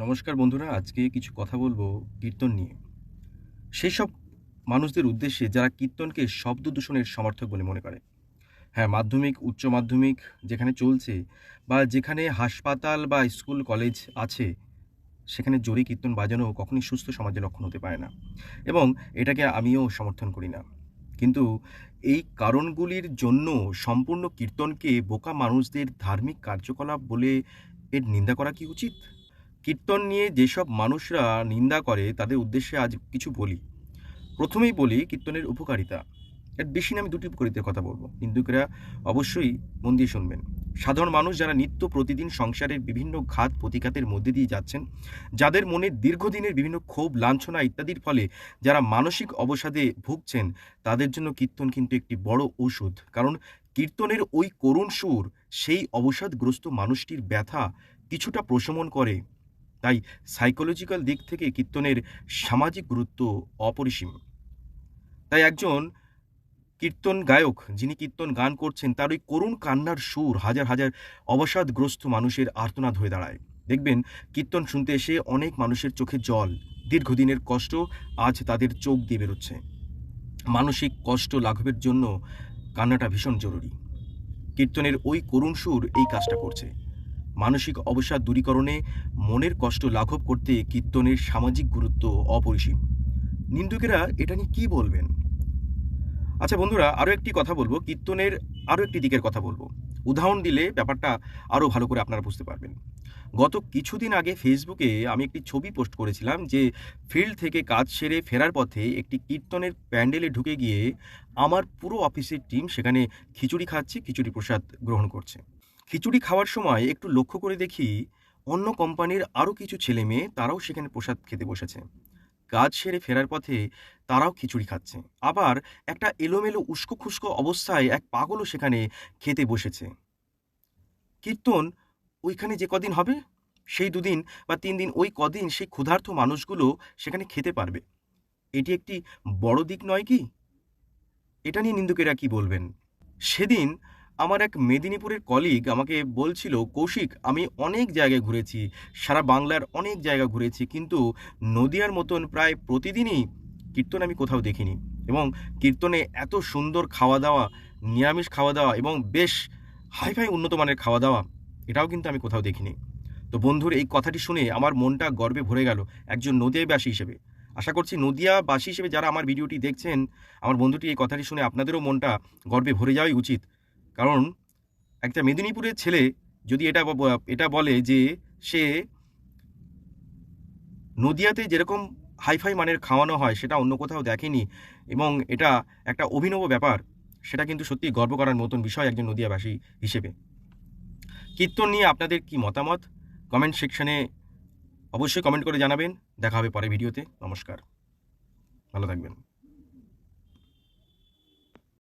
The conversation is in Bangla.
নমস্কার বন্ধুরা, আজকে কিছু কথা বলবো কীর্তন নিয়ে। সেই সব মানুষদের উদ্দেশ্যে যারা কীর্তনকে শব্দ দূষণের সমর্থক বলে মনে করে। হ্যাঁ, মাধ্যমিক, উচ্চ মাধ্যমিক যেখানে চলছে বা যেখানে হাসপাতাল বা স্কুল কলেজ আছে, সেখানে জোরে কীর্তন বাজানো কখনোই সুস্থ সমাজের লক্ষণ হতে পারে না এবং এটাকে আমিও সমর্থন করি না। কিন্তু এই কারণগুলির জন্য সম্পূর্ণ কীর্তনকে বোকা মানুষদের ধার্মিক কার্যকলাপ বলে এর নিন্দা করা কি উচিত? কীর্তন নিয়ে যেসব মানুষরা নিন্দা করে তাদের উদ্দেশ্যে আজ কিছু বলি। প্রথমেই বলি কীর্তনের উপকারিতা। এর বেশি না, আমি দুটি উপকারিতার কথা বলবো। নিন্দুকেরা অবশ্যই মন দিয়ে শুনবেন। সাধারণ মানুষ যারা নিত্য প্রতিদিন সংসারের বিভিন্ন ঘাত প্রতিঘাতের মধ্যে দিয়ে যাচ্ছেন, যাদের মনে দীর্ঘদিনের বিভিন্ন ক্ষোভ, লাঞ্ছনা ইত্যাদির ফলে যারা মানসিক অবসাদে ভুগছেন, তাদের জন্য কীর্তন কিন্তু একটি বড় ঔষধ। কারণ কীর্তনের ওই করুণ সুর সেই অবসাদগ্রস্ত মানুষটির ব্যথা কিছুটা প্রশমন করে। তাই সাইকোলজিক্যাল দিক থেকে কীর্তনের সামাজিক গুরুত্ব অপরিসীম। তাই একজন কীর্তন গায়ক যিনি কীর্তন গান করছেন, তার ওই করুণ কান্নার সুর হাজার হাজার অবসাদগ্রস্ত মানুষের আর্তনাদ হয়ে দাঁড়ায়। দেখবেন কীর্তন শুনতে এসে অনেক মানুষের চোখে জল, দীর্ঘদিনের কষ্ট আজ তাদের চোখ দিয়ে বেরোচ্ছে। মানসিক কষ্ট লাঘবের জন্য কান্নাটা ভীষণ জরুরি। কীর্তনের ওই করুণ সুর এই কাজটা করছে। মানসিক অবসাদ দূরীকরণে, মনের কষ্ট লাঘব করতে কীর্তনের সামাজিক গুরুত্ব অপরিসীম। নিন্দুকেরা এটা নিয়ে কি বলবেন? আচ্ছা বন্ধুরা, আরও একটি কথা বলবো, কীর্তনের আরও একটি দিকের কথা বলবো। উদাহরণ দিলে ব্যাপারটা আরও ভালো করে আপনারা বুঝতে পারবেন। গত কিছুদিন আগে ফেসবুকে আমি একটি ছবি পোস্ট করেছিলাম যে ফিল্ড থেকে কাজ সেরে ফেরার পথে একটি কীর্তনের প্যান্ডেলে ঢুকে গিয়ে আমার পুরো অফিসের টিম সেখানে খিচুড়ি খাচ্ছে, খিচুড়ি প্রসাদ গ্রহণ করছে। খিচুড়ি খাওয়ার সময় একটু লক্ষ্য করে দেখি অন্য কোম্পানির আরও কিছু ছেলে মেয়ে তারাও সেখানে প্রসাদ খেতে বসেছে। কাজ সেরে ফেরার পথে তারাও খিচুড়ি খাচ্ছে। আবার একটা এলোমেলো উস্কো খুস্কো অবস্থায় এক পাগলও সেখানে খেতে বসেছে। কীর্তন ওইখানে যে কদিন হবে, সেই ২ দিন বা ৩ দিন, ওই কদিন সেই ক্ষুধার্ত মানুষগুলো সেখানে খেতে পারবে। এটি একটি বড় দিক নয় কি? এটা নিয়ে নিন্দুকেরা কি বলবেন? সেদিন আমার এক মেদিনীপুরের কলিগ আমাকে বলছিল, কৌশিক, আমি অনেক জায়গায় ঘুরেছি, সারা বাংলার অনেক জায়গা ঘুরেছি, কিন্তু নদিয়ার মতন প্রায় প্রতিদিনই কীর্তন আমি কোথাও দেখিনি। এবং কীর্তনে এত সুন্দর খাওয়া দাওয়া, নিরামিষ খাওয়া দাওয়া এবং বেশ হাইফাই উন্নত মানের খাওয়া দাওয়া, এটাও কিন্তু আমি কোথাও দেখিনি। তো বন্ধুর এই কথাটি শুনে আমার মনটা গর্বে ভরে গেল একজন নদিয়াবাসী হিসেবে। আশা করছি নদিয়াবাসী হিসেবে যারা আমার ভিডিওটি দেখছেন, আমার বন্ধুটি এই কথাটি শুনে আপনাদেরও মনটা গর্বে ভরে যাওয়াই উচিত। কারণ একটা মেদিনীপুরের ছেলে যদি এটা বলে যে সে নদিয়াতে যেরকম হাইফাই মানের খাওয়ানো হয় সেটা অন্য কোথাও দেখেনি এবং এটা একটা অভিনব ব্যাপার, সেটা কিন্তু সত্যিই গর্ব করার মতন বিষয় একজন নদিয়াবাসী হিসেবে। কীর্তন নিয়ে আপনাদের কি মতামত? কমেন্ট সেকশনে অবশ্যই কমেন্ট করে জানাবেন। দেখা হবে পরের ভিডিওতে। নমস্কার, ভালো থাকবেন।